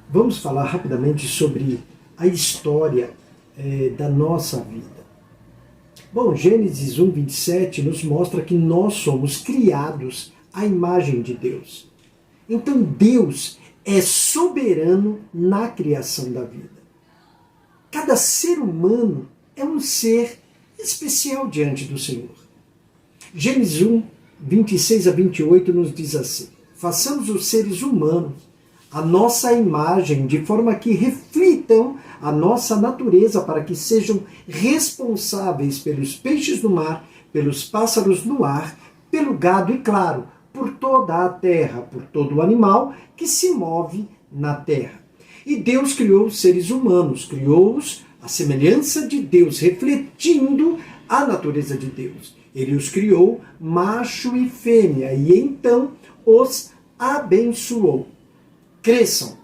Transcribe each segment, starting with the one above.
Vamos falar rapidamente sobre a história da nossa vida. Bom, Gênesis 1:27 nos mostra que nós somos criados à imagem de Deus. Então Deus é soberano na criação da vida. Cada ser humano é um ser especial diante do Senhor. Gênesis 1:26-28 nos diz assim: façamos os seres humanos a nossa imagem, de forma que reflitam a nossa natureza, para que sejam responsáveis pelos peixes do mar, pelos pássaros no ar, pelo gado e, claro, por toda a terra, por todo o animal que se move na terra. E Deus criou os seres humanos, criou-os à semelhança de Deus, refletindo a natureza de Deus. Ele os criou macho e fêmea, e então os abençoou. Cresçam,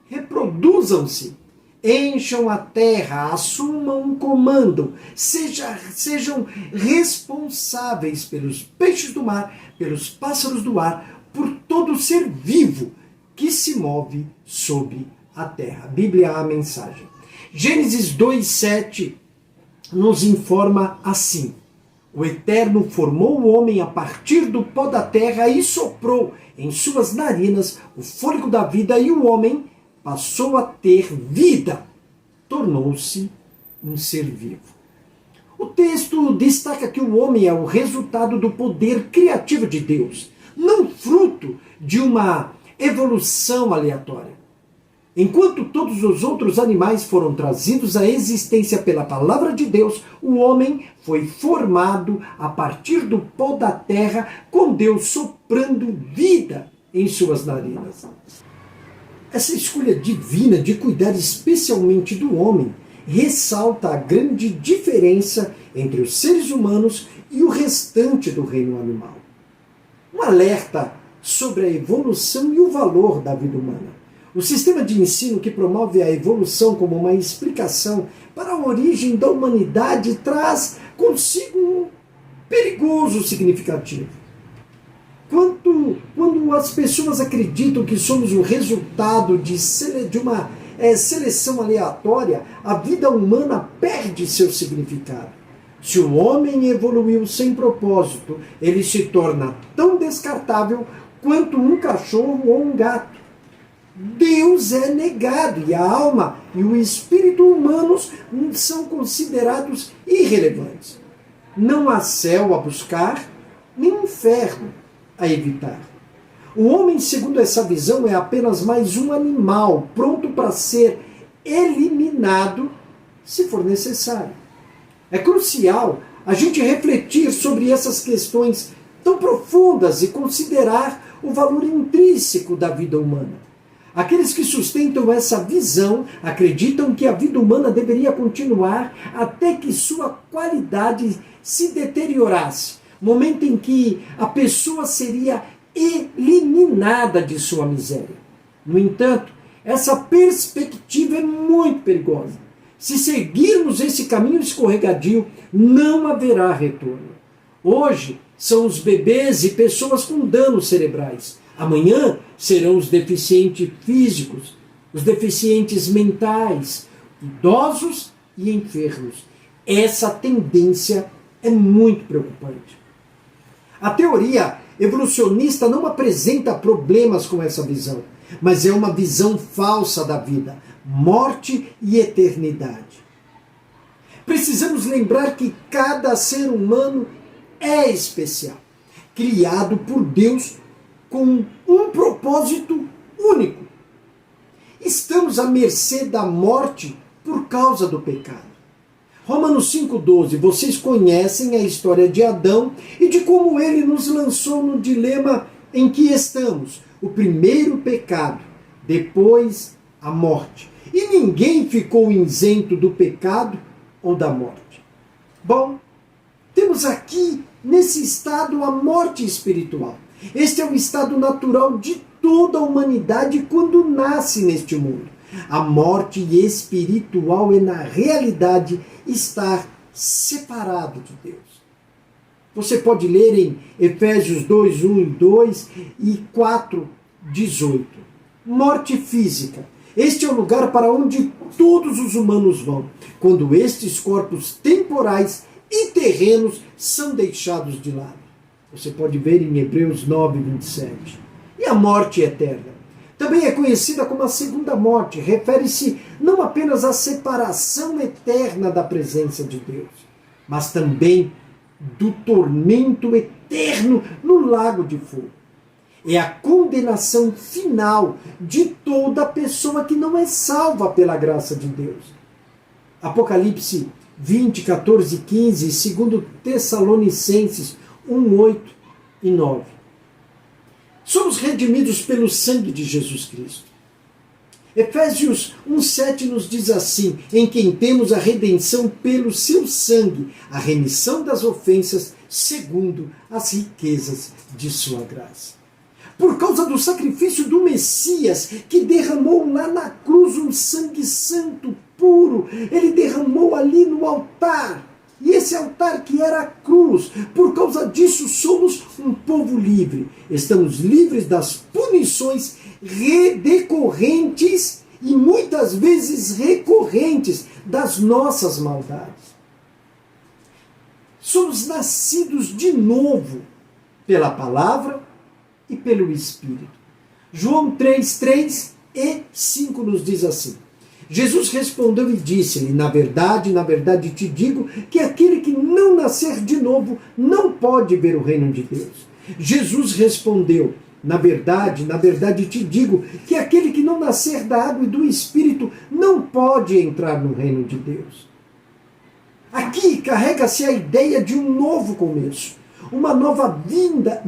reproduzam-se, encham a terra, assumam um comando, sejam responsáveis pelos peixes do mar, pelos pássaros do ar, por todo ser vivo que se move sobre a terra. Bíblia, a mensagem. Gênesis 2:7 nos informa assim: o Eterno formou o homem a partir do pó da terra e soprou em suas narinas o fôlego da vida, e o homem passou a ter vida, tornou-se um ser vivo. O texto destaca que o homem é o resultado do poder criativo de Deus, não fruto de uma evolução aleatória. Enquanto todos os outros animais foram trazidos à existência pela palavra de Deus, o homem foi formado a partir do pó da terra, com Deus soprando vida em suas narinas. Essa escolha divina de cuidar especialmente do homem ressalta a grande diferença entre os seres humanos e o restante do reino animal. Um alerta sobre a evolução e o valor da vida humana. O sistema de ensino que promove a evolução como uma explicação para a origem da humanidade traz consigo um perigoso significativo. Quando as pessoas acreditam que somos o resultado de uma seleção aleatória, a vida humana perde seu significado. Se o homem evoluiu sem propósito, ele se torna tão descartável quanto um cachorro ou um gato. Deus é negado e a alma e o espírito humanos são considerados irrelevantes. Não há céu a buscar, nem inferno a evitar. O homem, segundo essa visão, é apenas mais um animal pronto para ser eliminado se for necessário. É crucial a gente refletir sobre essas questões tão profundas e considerar o valor intrínseco da vida humana. Aqueles que sustentam essa visão acreditam que a vida humana deveria continuar até que sua qualidade se deteriorasse, momento em que a pessoa seria eliminada de sua miséria. No entanto, essa perspectiva é muito perigosa. Se seguirmos esse caminho escorregadio, não haverá retorno. Hoje são os bebês e pessoas com danos cerebrais. Amanhã serão os deficientes físicos, os deficientes mentais, idosos e enfermos. Essa tendência é muito preocupante. A teoria evolucionista não apresenta problemas com essa visão, mas é uma visão falsa da vida, morte e eternidade. Precisamos lembrar que cada ser humano é especial, criado por Deus com um propósito único. Estamos à mercê da morte por causa do pecado. Romanos 5,12, vocês conhecem a história de Adão e de como ele nos lançou no dilema em que estamos. O primeiro pecado, depois a morte. E ninguém ficou isento do pecado ou da morte. Bom, temos aqui nesse estado a morte espiritual. Este é o estado natural de toda a humanidade quando nasce neste mundo. A morte espiritual é, na realidade, estar separado de Deus. Você pode ler em Efésios 2, 1 e 2 e 4, 18. Morte física. Este é o lugar para onde todos os humanos vão, quando estes corpos temporais e terrenos são deixados de lado. Você pode ver em Hebreus 9, 27. E a morte eterna? Também é conhecida como a segunda morte. Refere-se não apenas à separação eterna da presença de Deus, mas também do tormento eterno no lago de fogo. É a condenação final de toda pessoa que não é salva pela graça de Deus. Apocalipse 20, 14 e 15, segundo Tessalonicenses 1, 8 e 9. Somos redimidos pelo sangue de Jesus Cristo. Efésios 1,7 nos diz assim: em quem temos a redenção pelo seu sangue, a remissão das ofensas, segundo as riquezas de sua graça. Por causa do sacrifício do Messias, que derramou lá na cruz um sangue santo, puro, ele derramou ali no altar. E esse altar que era a cruz, por causa disso somos um povo livre. Estamos livres das punições decorrentes e muitas vezes recorrentes das nossas maldades. Somos nascidos de novo pela palavra e pelo Espírito. João 3, 3 e 5 nos diz assim: Jesus respondeu e disse-lhe: na verdade te digo que aquele que não nascer de novo não pode ver o reino de Deus. Jesus respondeu: na verdade te digo que aquele que não nascer da água e do Espírito não pode entrar no reino de Deus. Aqui carrega-se a ideia de um novo começo, uma nova vida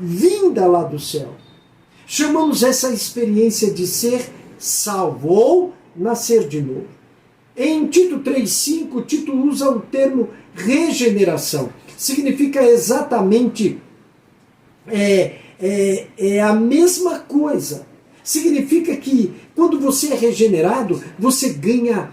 vinda lá do céu. Chamamos essa experiência de ser salvo ou nascer de novo. Em Tito 3,5, Tito usa o termo regeneração. Significa exatamente a mesma coisa. Significa que quando você é regenerado, você ganha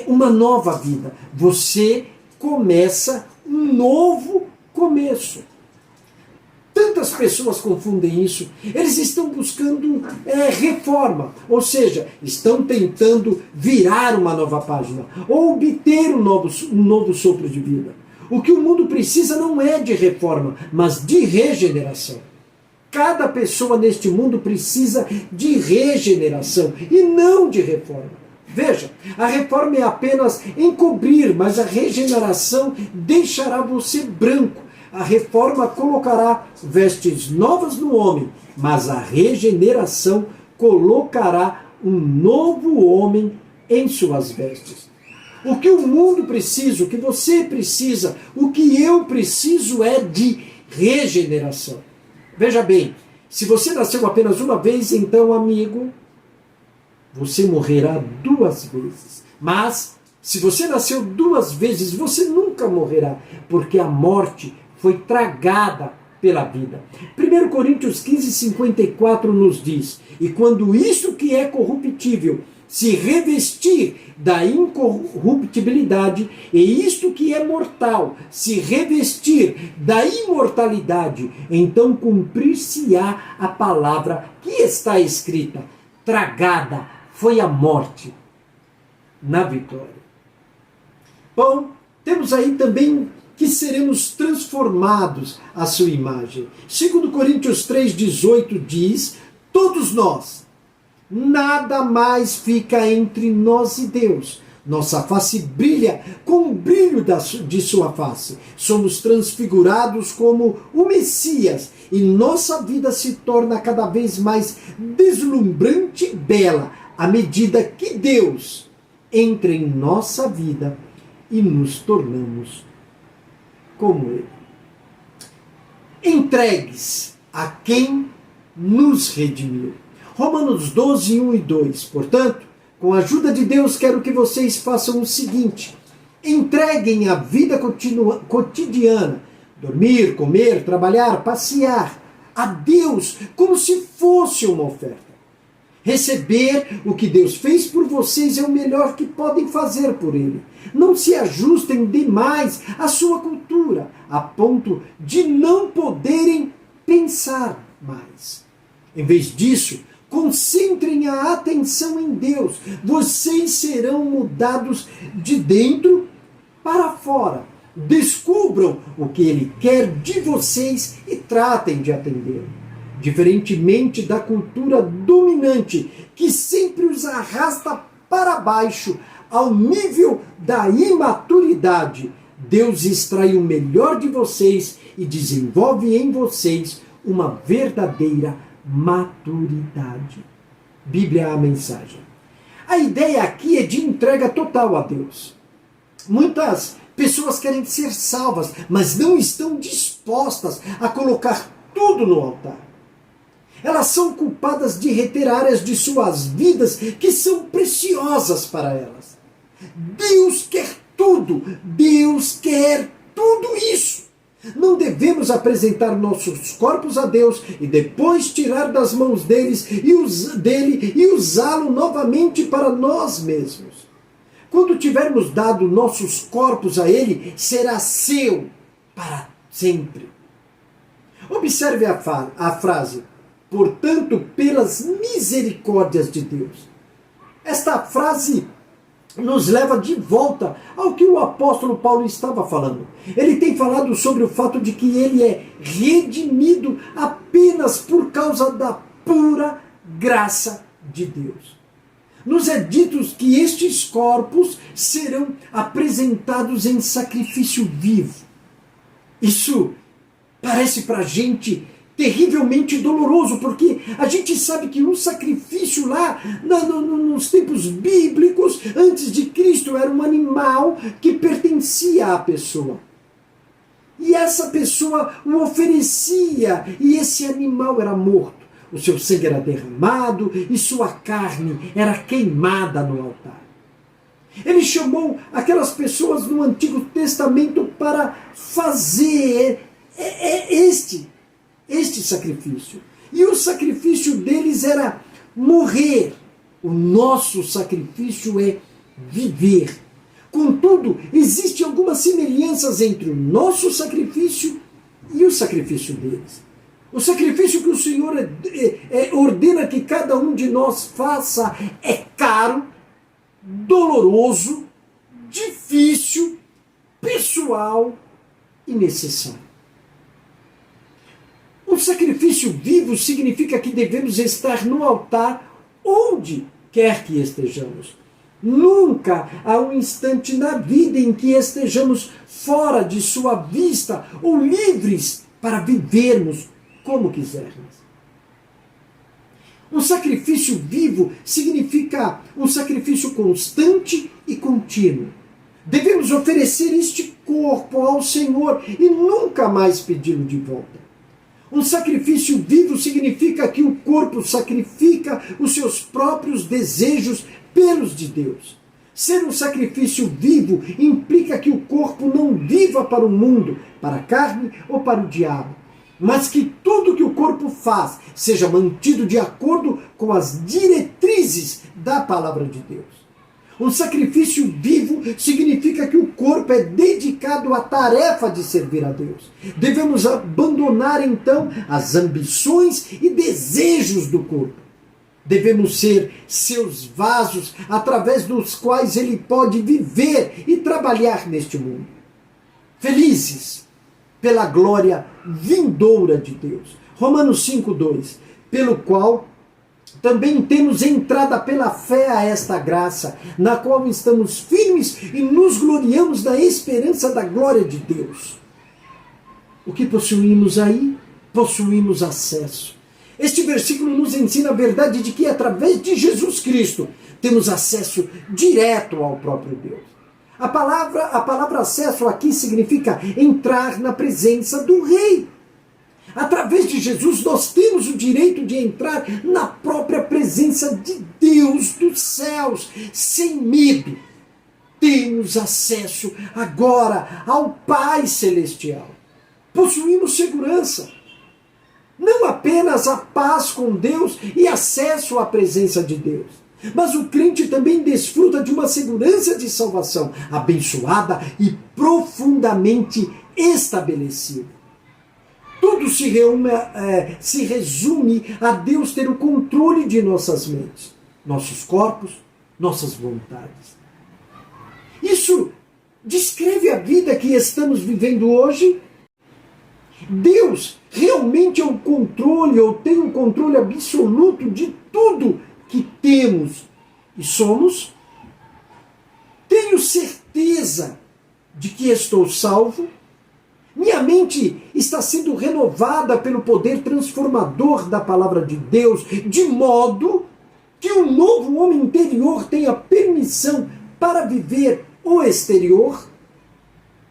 uma nova vida. Você começa um novo começo. Tantas pessoas confundem isso. Eles estão buscando reforma, ou seja, estão tentando virar uma nova página, ou obter um novo sopro de vida. O que o mundo precisa não é de reforma, mas de regeneração. Cada pessoa neste mundo precisa de regeneração e não de reforma. Veja, a reforma é apenas encobrir, mas a regeneração deixará você branco. A reforma colocará vestes novas no homem, mas a regeneração colocará um novo homem em suas vestes. O que o mundo precisa, o que você precisa, o que eu preciso é de regeneração. Veja bem, se você nasceu apenas uma vez, então, amigo, você morrerá 2 vezes. Mas, se você nasceu 2 vezes, você nunca morrerá, porque a morte foi tragada pela vida. 1 Coríntios 15, 54 nos diz: e quando isso que é corruptível se revestir da incorruptibilidade, e isto que é mortal se revestir da imortalidade, então cumprir-se-á a palavra que está escrita: tragada foi a morte na vitória. Bom, temos aí também que seremos transformados à sua imagem. 2 Coríntios 3,18 diz: todos nós, nada mais fica entre nós e Deus. Nossa face brilha com o brilho de sua face. Somos transfigurados como o Messias e nossa vida se torna cada vez mais deslumbrante e bela à medida que Deus entra em nossa vida e nos tornamos como Ele. Entregues a quem nos redimiu. Romanos 12, 1 e 2. Portanto, com a ajuda de Deus, quero que vocês façam o seguinte: entreguem a vida cotidiana, dormir, comer, trabalhar, passear, a Deus como se fosse uma oferta. Receber o que Deus fez por vocês é o melhor que podem fazer por Ele. Não se ajustem demais à sua cultura, a ponto de não poderem pensar mais. Em vez disso, Concentrem a atenção em Deus. Vocês serão mudados de dentro para fora. Descubram o que Ele quer de vocês e tratem de atendê-lo. Diferentemente da cultura dominante, que sempre os arrasta para baixo, ao nível da imaturidade, Deus extrai o melhor de vocês e desenvolve em vocês uma verdadeira maturidade. Bíblia, a mensagem. A ideia aqui é de entrega total a Deus. Muitas pessoas querem ser salvas, mas não estão dispostas a colocar tudo no altar. Elas são culpadas de reter áreas de suas vidas que são preciosas para elas. Deus quer tudo. Deus quer tudo isso. Não devemos apresentar nossos corpos a Deus e depois tirar das mãos dele e usá-lo novamente para nós mesmos. Quando tivermos dado nossos corpos a Ele, será seu para sempre. Observe a frase, portanto, pelas misericórdias de Deus. Esta frase nos leva de volta ao que o apóstolo Paulo estava falando. Ele tem falado sobre o fato de que ele é redimido apenas por causa da pura graça de Deus. Nos é dito que estes corpos serão apresentados em sacrifício vivo. Isso parece para a gente terrivelmente doloroso, porque a gente sabe que um sacrifício lá, nos tempos bíblicos, antes de Cristo, era um animal que pertencia à pessoa. E essa pessoa o oferecia, e esse animal era morto. O seu sangue era derramado e sua carne era queimada no altar. Ele chamou aquelas pessoas no Antigo Testamento para fazer este sacrifício. E o sacrifício deles era morrer. O nosso sacrifício é viver. Contudo, existem algumas semelhanças entre o nosso sacrifício e o sacrifício deles. O sacrifício que o Senhor ordena que cada um de nós faça é caro, doloroso, difícil, pessoal e necessário. Um sacrifício vivo significa que devemos estar no altar onde quer que estejamos. Nunca há um instante na vida em que estejamos fora de sua vista ou livres para vivermos como quisermos. Um sacrifício vivo significa um sacrifício constante e contínuo. Devemos oferecer este corpo ao Senhor e nunca mais pedi-lo de volta. Um sacrifício vivo significa que o corpo sacrifica os seus próprios desejos pelos de Deus. Ser um sacrifício vivo implica que o corpo não viva para o mundo, para a carne ou para o diabo, mas que tudo que o corpo faz seja mantido de acordo com as diretrizes da palavra de Deus. Um sacrifício vivo significa que o corpo é dedicado à tarefa de servir a Deus. Devemos abandonar, então, as ambições e desejos do corpo. Devemos ser seus vasos através dos quais ele pode viver e trabalhar neste mundo. Felizes pela glória vindoura de Deus. Romanos 5:2, pelo qual também temos entrada pela fé a esta graça, na qual estamos firmes e nos gloriamos na esperança da glória de Deus. O que possuímos aí? Possuímos acesso. Este versículo nos ensina a verdade de que através de Jesus Cristo temos acesso direto ao próprio Deus. A palavra acesso aqui significa entrar na presença do Rei. Através de Jesus nós temos o direito de entrar na própria presença de Deus dos céus, sem medo. Temos acesso agora ao Pai Celestial. Possuímos segurança. Não apenas a paz com Deus e acesso à presença de Deus, mas o crente também desfruta de uma segurança de salvação abençoada e profundamente estabelecida. tudo se resume a Deus ter o controle de nossas mentes, nossos corpos, nossas vontades. Isso descreve a vida que estamos vivendo hoje. Deus realmente é o controle, ou tem o controle absoluto de tudo que temos e somos? Tenho certeza de que estou salvo? Minha mente está sendo renovada pelo poder transformador da palavra de Deus, de modo que o novo homem interior tenha permissão para viver o exterior?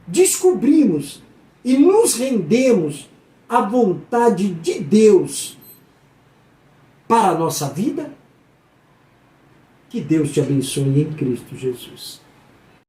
Descobrimos e nos rendemos à vontade de Deus para a nossa vida? Que Deus te abençoe em Cristo Jesus.